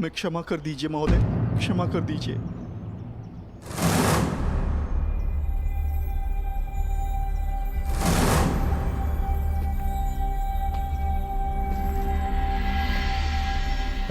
हमें क्षमा कर दीजिए महोदय, क्षमा कर दीजिए।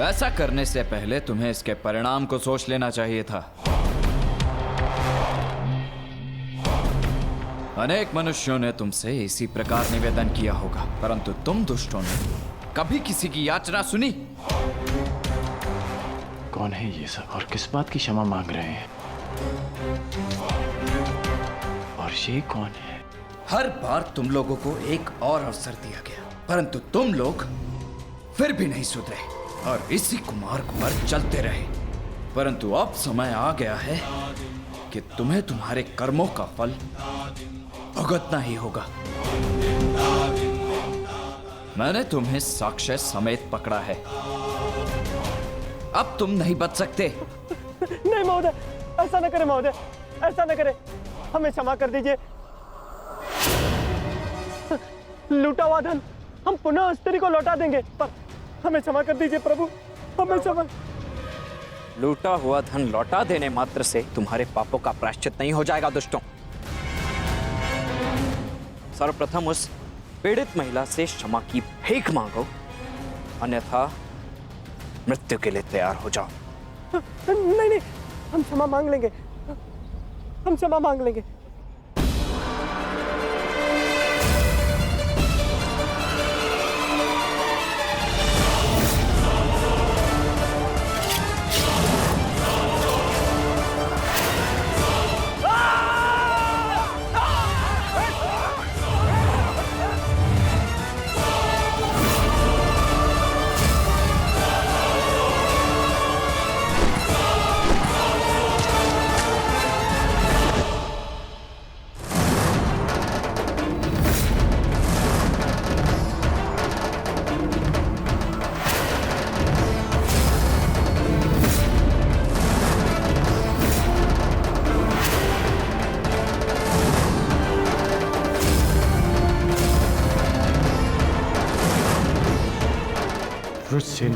ऐसा करने से पहले तुम्हें इसके परिणाम को सोच लेना चाहिए था। अनेक मनुष्यों ने तुमसे इसी प्रकार निवेदन किया होगा, परंतु तुम दुष्टों ने कभी किसी की याचना सुनी? कौन है ये सब और किस बात की क्षमा मांग रहे हैं? और ये कौन है? हर बार तुम लोगों को एक और अवसर दिया गया, परंतु तुम लोग फिर भी नहीं सुधरे और इसी कुमार्ग पर चलते रहे। परंतु अब समय आ गया है कि तुम्हें तुम्हारे कर्मों का फल भुगतना ही होगा। मैंने तुम्हें साक्ष्य समेत पकड़ा है, अब तुम नहीं बच सकते। नहीं महोदय, ऐसा न करें महोदय, ऐसा न करें, हमें क्षमा कर दीजिए। लूटा हुआ धन हम पुनः स्त्री को लौटा देंगे, पर हमें क्षमा कर दीजिए प्रभु, हमें क्षमा। लूटा हुआ धन लौटा देने मात्र से तुम्हारे पापों का प्रायश्चित नहीं हो जाएगा दुष्टों। सर्वप्रथम उस पीड़ित महिला से क्षमा की भीख मांगो, अन्यथा मृत्यु के लिए तैयार हो जाओ। नहीं नहीं, हम क्षमा मांग लेंगे, हम क्षमा मांग लेंगे। रुचिन,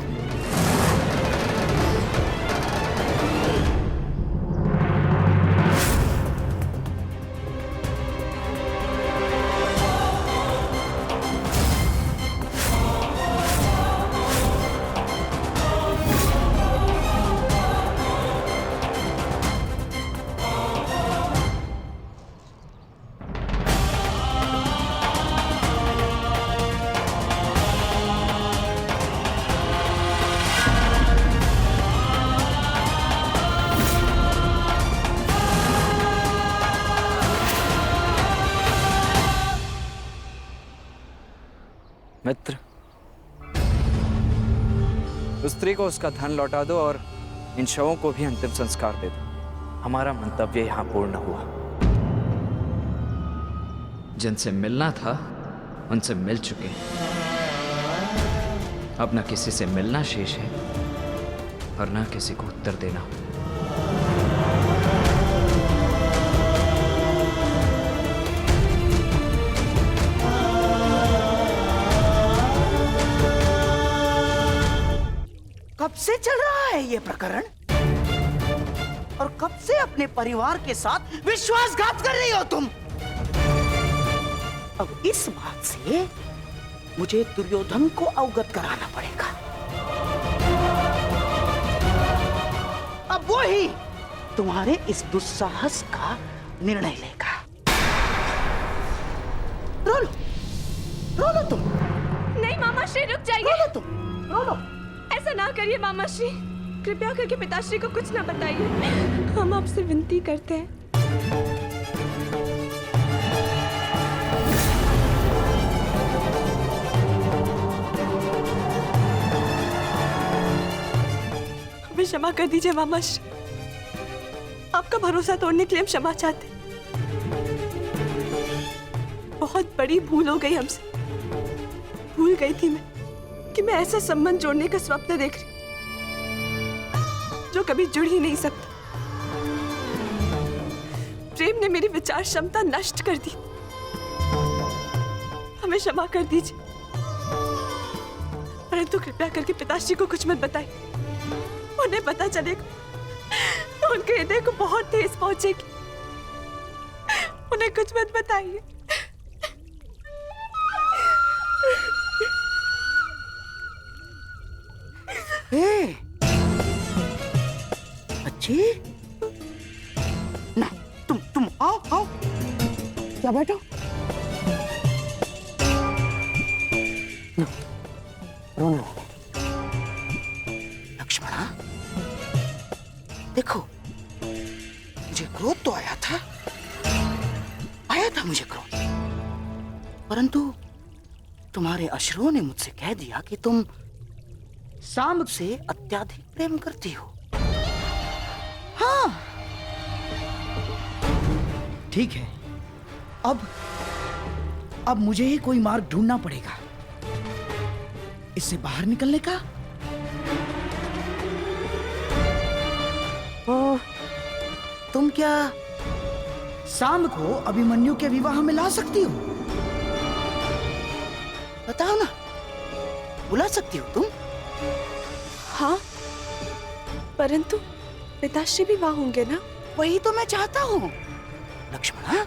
मित्र, उस स्त्री को उसका धन लौटा दो और इन शवों को भी अंतिम संस्कार दे दो। हमारा मंतव्य यहां पूर्ण हुआ। जिनसे मिलना था उनसे मिल चुके, अब न किसी से मिलना शेष है और न किसी को उत्तर देना। कब से चल रहा है ये प्रकरण और कब से अपने परिवार के साथ विश्वासघात कर रही हो तुम? अब इस बात से मुझे दुर्योधन को अवगत कराना पड़ेगा। अब वो ही तुम्हारे इस दुस्साहस का निर्णय लेगा। रो लो तुम। नहीं मामा श्री, रुक जाइए। रो लो तुम, रो लो। ऐसा ना करिए मामा श्री, कृपया करके पिताश्री को कुछ ना बताइए, हम आपसे विनती करते हैं। हमें क्षमा कर दीजिए मामा श्री, आपका भरोसा तोड़ने के लिए हम क्षमा चाहते हैं। बहुत बड़ी भूल हो गई हमसे। भूल गई थी मैं कि मैं ऐसा संबंध जोड़ने का स्वप्न देख रही जो कभी जुड़ ही नहीं सकता। प्रेम ने मेरी विचार क्षमता नष्ट कर दी। हमें क्षमा कर दीजिए, परंतु कृपया करके पिताश्री को कुछ मत बताइए। उन्हें पता चलेगा तो उनके हृदय को बहुत ठेस पहुंचेगी। उन्हें कुछ मत बताइए। अच्छी ना, तुम आओ आओ, क्या बैठो। रोना लक्ष्मणा, देखो मुझे क्रोध तो आया था मुझे क्रोध, परंतु तुम्हारे अश्रुओं ने मुझसे कह दिया कि तुम सांब से अत्याधिक प्रेम करती हो। हाँ ठीक है, अब मुझे ही कोई मार्ग ढूंढना पड़ेगा इससे बाहर निकलने का। तुम क्या सांब को अभिमन्यु के विवाह में ला सकती हो? बताओ ना, बुला सकती हो तुम? हाँ, परंतु पिताश्री भी वहां होंगे ना? वही तो मैं चाहता हूँ लक्ष्मणा।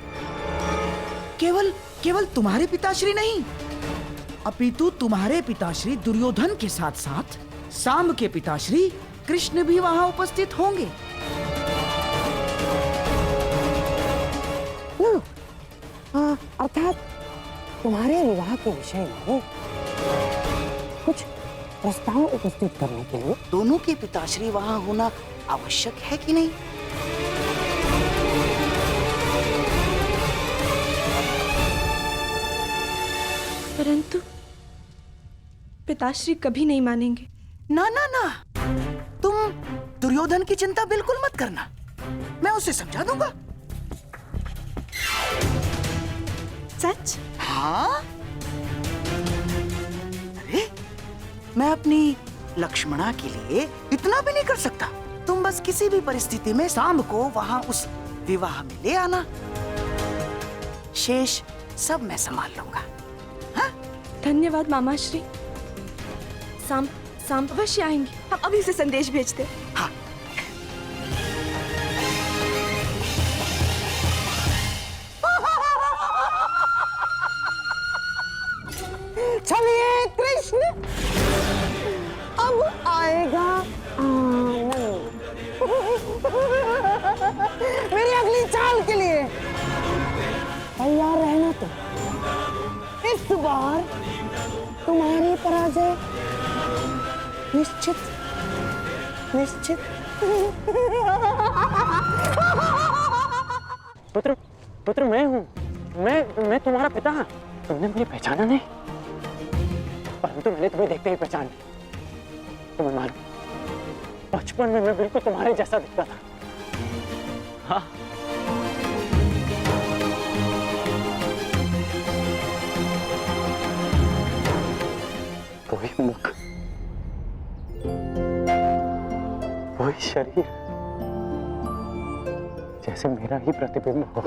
केवल तुम्हारे पिताश्री नहीं, अपितु तुम्हारे पिताश्री दुर्योधन के साथ साथ सांब के पिताश्री कृष्ण भी वहां उपस्थित होंगे। अर्थात तुम्हारे विवाह के विषय में कुछ प्रस्ताव उपस्थित करने के लिए दोनों के पिताश्री वहां होना आवश्यक है कि नहीं? परंतु पिताश्री कभी नहीं मानेंगे। ना ना ना, तुम दुर्योधन की चिंता बिल्कुल मत करना, मैं उसे समझा दूंगा। सच? हाँ, अरे मैं अपनी लक्ष्मणा के लिए इतना भी नहीं कर सकता। तुम बस किसी भी परिस्थिति में सांब को वहां उस विवाह में ले आना, शेष सब मैं संभाल लूंगा। हाँ? धन्यवाद मामाश्री। सांब अवश्य आएंगे, हम अभी से संदेश भेजते। हाँ। चलिए कृष्ण, अब आएगा आनंद। मेरी अगली चाल के लिए तैयार रहना। तो इस बार तुम्हारी पराजय निश्चित निश्चित। पुत्र मैं हूँ, मैं तुम्हारा पिता। तुमने मुझे पहचाना नहीं, परंतु मैंने तुम्हें देखते ही पहचान ली। तुम्हें मालूम, बचपन में मैं बिल्कुल तुम्हारे जैसा दिखता था। हाँ, वही मुख, वही शरीर, जैसे मेरा ही प्रतिबिंब हो।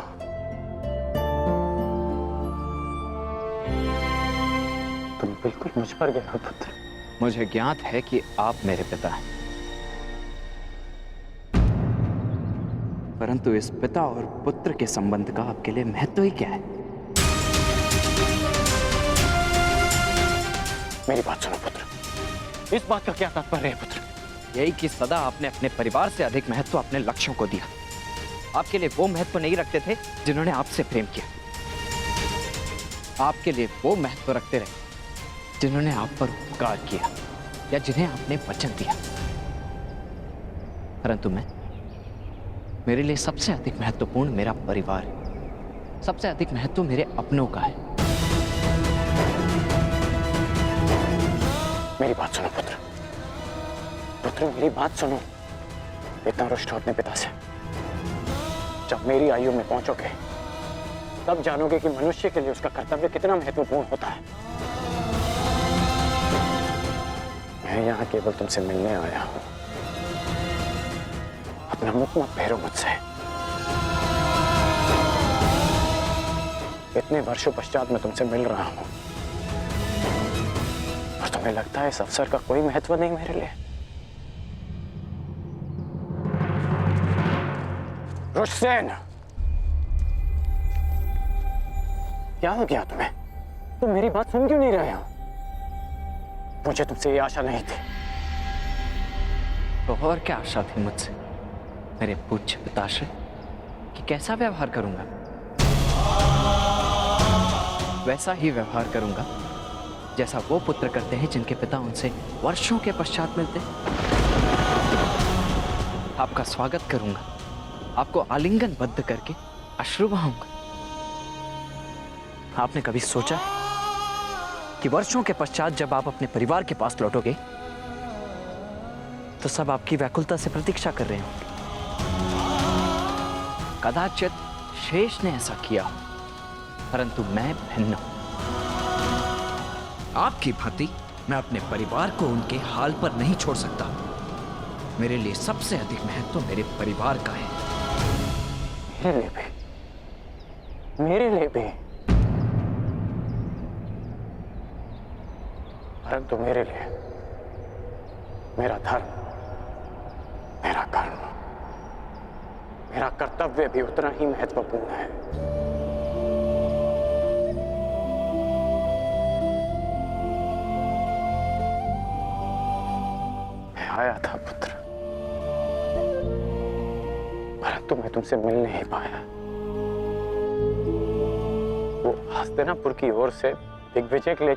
तुम बिल्कुल मुझ पर गए हो पुत्र। मुझे ज्ञात है कि आप मेरे पिता हैं, परंतु इस पिता और पुत्र के संबंध का आपके लिए महत्व ही क्या है? मेरी बात सुनो पुत्र, इस बात का क्या तात्पर्य है पुत्र? यही कि सदा आपने अपने परिवार से अधिक महत्व अपने लक्ष्यों को दिया। आपके लिए वो महत्व नहीं रखते थे जिन्होंने आपसे प्रेम किया, आपके लिए वो महत्व रखते रहे जिन्होंने आप पर उपकार किया या जिन्हें आपने वचन दिया। परंतु मेरे लिए सबसे अधिक महत्वपूर्ण मेरा परिवार है, सबसे अधिक महत्व मेरे अपनों का है। मेरी बात सुनो पुत्र, मेरी बात सुनो। इतना रुष्ट हो अपने पिता से। जब मेरी आयु में पहुंचोगे तब जानोगे कि मनुष्य के लिए उसका कर्तव्य कितना महत्वपूर्ण होता है। मैं यहाँ केवल तुमसे मिलने आया हूं, अपना मुख मत फेरो मुझसे। इतने वर्षों पश्चात मैं तुमसे मिल रहा हूं और तुम्हें लगता है इस अवसर का कोई महत्व नहीं मेरे लिए? रुस्तैन, क्या हो गया तुम्हें? तुम मेरी बात सुन क्यों नहीं रहे हो? मुझे तुमसे ये आशा नहीं थी। तो और क्या आशा थी मुझसे, मेरे पूज्य पिताश्री, कि कैसा व्यवहार करूंगा? वैसा ही व्यवहार करूंगा जैसा वो पुत्र करते हैं जिनके पिता उनसे वर्षों के पश्चात मिलते। आपका स्वागत करूंगा, आपको आलिंगनबद्ध करके अश्रु बहाऊंगा। आपने कभी सोचा कि वर्षों के पश्चात जब आप अपने परिवार के पास लौटोगे तो सब आपकी व्याकुलता से प्रतीक्षा कर रहे होंगे? कदाचित शेष ने ऐसा किया हो, परंतु मैं भिन्न हूं। आपकी भांति मैं अपने परिवार को उनके हाल पर नहीं छोड़ सकता। मेरे लिए सबसे अधिक महत्व मेरे परिवार का है। मेरे लिए भी, मेरे लिए भी, परंतु मेरे लिए मेरा धर्म, मेरा कर्म, मेरा कर्तव्य भी उतना ही महत्वपूर्ण है। मैं आया था पुत्र, परंतु मैं तुमसे मिल नहीं पाया। वो हस्तिनापुर की ओर से दिग्विजय के लिए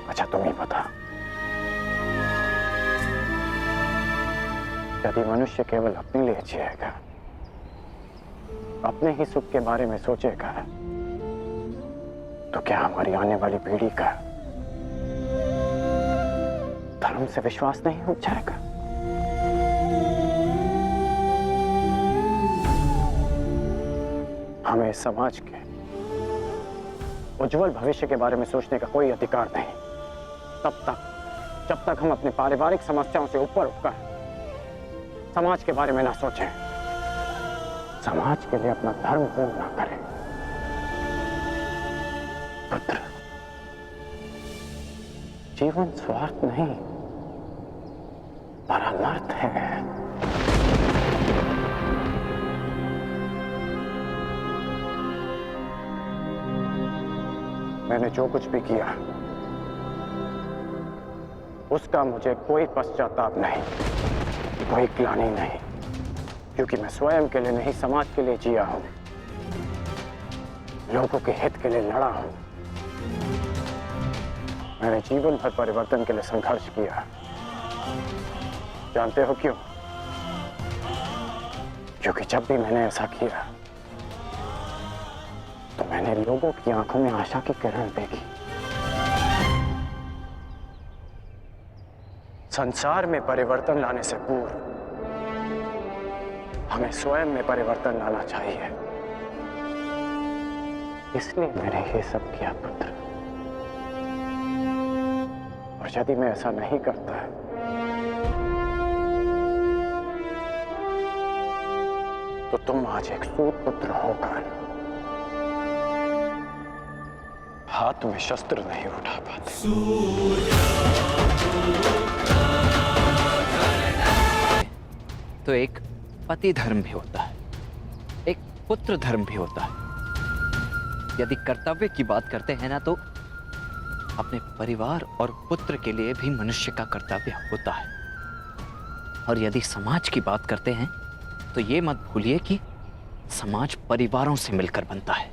अच्छा तुम ही बता, यदि मनुष्य केवल अपने लिए जिएगा, अपने ही सुख के बारे में सोचेगा, तो क्या हमारी आने वाली पीढ़ी का धर्म से विश्वास नहीं उठ जाएगा? हमें समाज के उज्जवल भविष्य के बारे में सोचने का कोई अधिकार नहीं जब तक हम अपने पारिवारिक समस्याओं से ऊपर उठकर समाज के बारे में ना सोचें, समाज के लिए अपना धर्म पूर्ण ना करें। पुत्र, जीवन स्वार्थ नहीं, परमार्थ है। मैंने जो कुछ भी किया उसका मुझे कोई पश्चाताप नहीं, कोई ग्लानि नहीं, क्योंकि मैं स्वयं के लिए नहीं समाज के लिए जिया हूं, लोगों के हित के लिए लड़ा हूं। मैंने जीवन भर परिवर्तन के लिए संघर्ष किया। जानते हो क्यों? क्योंकि जब भी मैंने ऐसा किया तो मैंने लोगों की आंखों में आशा की किरण देखी। संसार में परिवर्तन लाने से पूर्व हमें स्वयं में परिवर्तन लाना चाहिए। इसलिए मैंने ये सब किया पुत्र। और यदि मैं ऐसा नहीं करता तो तुम आज एक सूत पुत्र होकर हाथ में शस्त्र नहीं उठा पाते। तो एक पति धर्म भी होता है, एक पुत्र धर्म भी होता है। यदि कर्तव्य की बात करते हैं ना, तो अपने परिवार और पुत्र के लिए भी मनुष्य का कर्तव्य होता है। और यदि समाज की बात करते हैं तो ये मत भूलिए कि समाज परिवारों से मिलकर बनता है।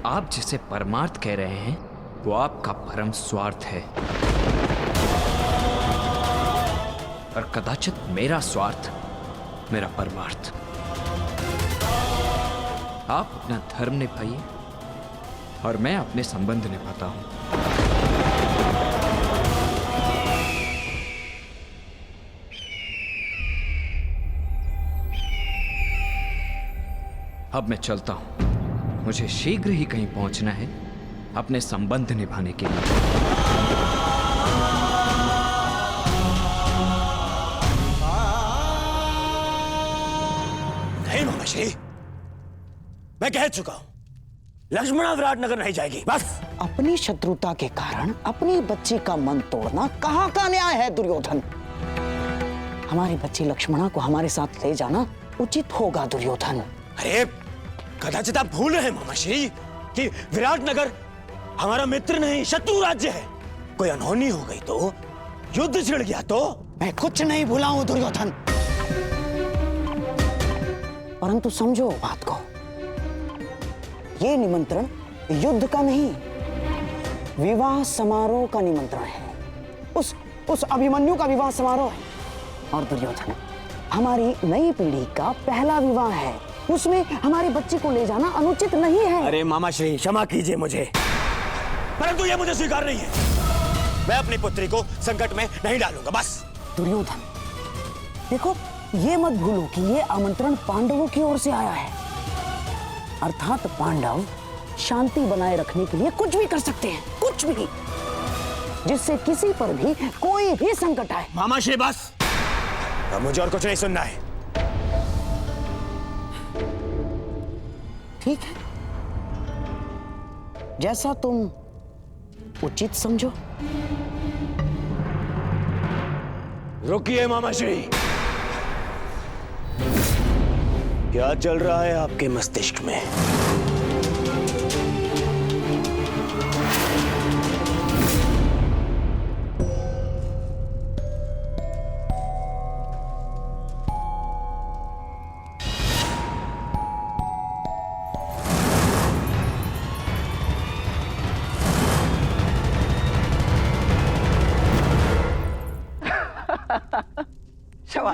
आप जिसे परमार्थ कह रहे हैं वो आपका परम स्वार्थ है, और कदाचित मेरा स्वार्थ मेरा परमार्थ। आप अपना धर्म निभाइए और मैं अपने संबंध निभाता हूं। अब मैं चलता हूं, मुझे शीघ्र ही कहीं पहुंचना है अपने संबंध निभाने के लिए। नहीं मामाश्री, मैं कह चुका हूं, लक्ष्मणा विराटनगर नहीं जाएगी, बस। अपनी शत्रुता के कारण अपनी बच्ची का मन तोड़ना कहाँ का न्याय है दुर्योधन? हमारी बच्ची लक्ष्मणा को हमारे साथ ले जाना उचित होगा दुर्योधन। अरे कदाचित आप भूल रहे हैं मामाश्री कि विराटनगर हमारा मित्र नहीं शत्रु राज्य है। कोई अनहोनी हो गई तो, युद्ध छिड़ गया तो। मैं कुछ नहीं भूला हूं दुर्योधन, परंतु समझो बात को, ये निमंत्रण युद्ध का नहीं, विवाह समारोह का निमंत्रण है। उस अभिमन्यु का विवाह समारोह है। और दुर्योधन, हमारी नई पीढ़ी का पहला विवाह है, उसमें हमारी बच्ची को ले जाना अनुचित नहीं है। अरे मामाश्री क्षमा कीजिए मुझे, परंतु यह मुझे स्वीकार नहीं है। मैं अपनी पुत्री को संकट में नहीं डालूंगा, बस। दुर्योधन, देखो ये मत भूलो कि ये आमंत्रण पांडवों की ओर से आया है, अर्थात पांडव शांति बनाए रखने के लिए कुछ भी कर सकते हैं, कुछ भी, जिससे किसी पर भी कोई भी संकट आए। मामाश्री बस, अब मुझे और कुछ नहीं सुनना है। ठीक है, जैसा तुम उचित समझो। रुकिए मामाश्री, क्या चल रहा है आपके मस्तिष्क में?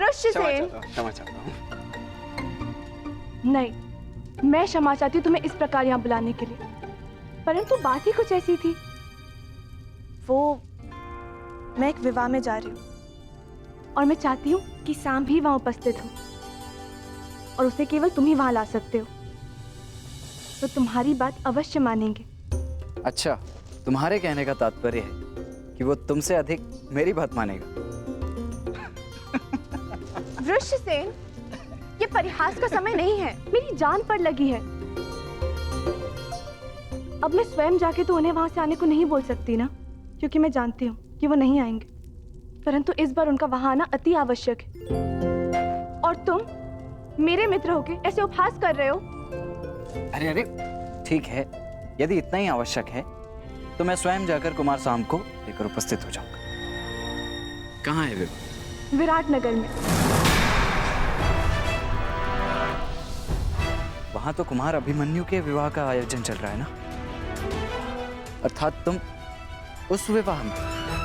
ऋषिसेन, क्षमा चाहता हूँ। नहीं, मैं क्षमा चाहती हूँ तुम्हें इस प्रकार यहाँ बुलाने के लिए, परंतु बात ही कुछ ऐसी थी। वो, मैं एक विवाह में जा रही हूँ और मैं चाहती हूँ कि सांब भी वहाँ उपस्थित हो और उसे केवल तुम ही वहाँ ला सकते हो, तो तुम्हारी बात अवश्य मानेंगे। अच्छा, तुम्हारे कहने का तात्पर्य है कि वो तुमसे अधिक मेरी बात मानेगा। ऋषिसेन, ये परिहास का समय नहीं है, मेरी जान पर लगी है। अब मैं स्वयं जाके तो उन्हें वहां से आने को नहीं बोल सकती ना, क्योंकि मैं जानती हूँ कि वो नहीं आएंगे, परंतु इस बार उनका वहां आना अति आवश्यक है। और तुम मेरे मित्र होके ऐसे उपहास कर रहे हो। अरे अरे, ठीक है, यदि इतना ही आवश्यक है तो मैं स्वयं जाकर कुमार सांब को लेकर उपस्थित हो जाऊंगा। कहाँ है विवाह? विराटनगर में। वहां तो कुमार अभिमन्यु के विवाह का आयोजन चल रहा है ना, अर्थात तुम उस विवाह में।